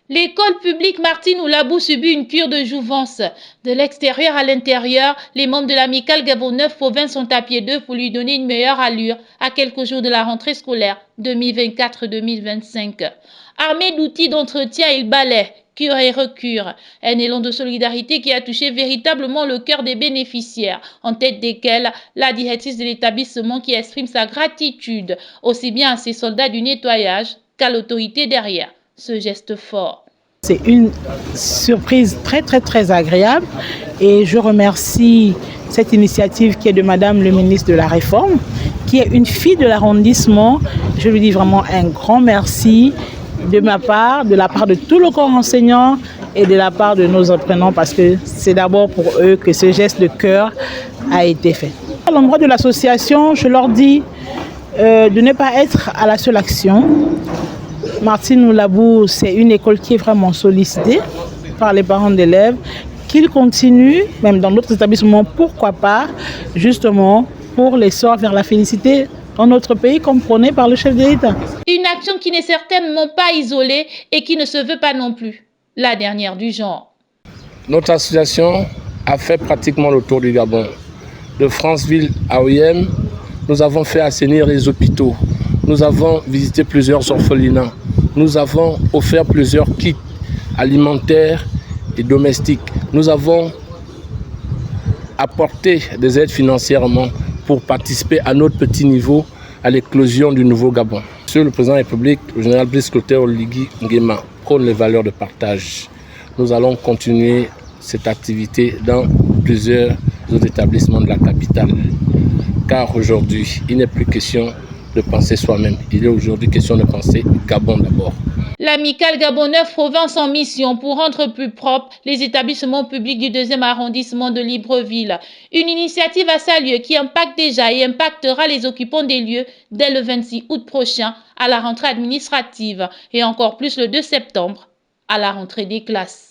L'école publique Martine Oulabou subit une cure de jouvence. De l'extérieur à l'intérieur, les membres de l'amicale Gabon 9 Provins sont à pied d'œuvre pour lui donner une meilleure allure à quelques jours de la rentrée scolaire 2024-2025. Armés d'outils d'entretien, ils balaient, cure et recure. Un élan de solidarité qui a touché véritablement le cœur des bénéficiaires, en tête desquels la directrice de l'établissement qui exprime sa gratitude aussi bien à ses soldats du nettoyage qu'à l'autorité derrière ce geste fort. C'est une surprise très agréable et je remercie cette initiative qui est de Madame le ministre de la Réforme, qui est une fille de l'arrondissement. Je lui dis vraiment un grand merci de ma part, de la part de tout le corps enseignant et de la part de nos apprenants parce que c'est d'abord pour eux que ce geste de cœur a été fait. À l'endroit de l'association, je leur dis de ne pas être à la seule action. Martine Oulabou, c'est une école qui est vraiment sollicitée par les parents d'élèves, qu'ils continuent, même dans d'autres établissements, pourquoi pas, justement, pour l'essor vers la félicité dans notre pays, comme prôné par le chef de l'État. Une action qui n'est certainement pas isolée et qui ne se veut pas non plus la dernière du genre. Notre association a fait pratiquement le tour du Gabon. De Franceville à Oyem, nous avons fait assainir les hôpitaux. Nous avons visité plusieurs orphelinats. Nous avons offert plusieurs kits alimentaires et domestiques. Nous avons apporté des aides financièrement pour participer à notre petit niveau à l'éclosion du nouveau Gabon. Monsieur le président de la République, le général Brice Clotaire Oligui Nguema, prône les valeurs de partage. Nous allons continuer cette activité dans plusieurs autres établissements de la capitale. Car aujourd'hui, il n'est plus question de penser soi-même. Il est aujourd'hui question de penser Gabon d'abord. L'amicale Gabon 9 Provence en mission pour rendre plus propres les établissements publics du 2e arrondissement de Libreville. Une initiative à saluer qui impacte déjà et impactera les occupants des lieux dès le 26 août prochain à la rentrée administrative et encore plus le 2 septembre à la rentrée des classes.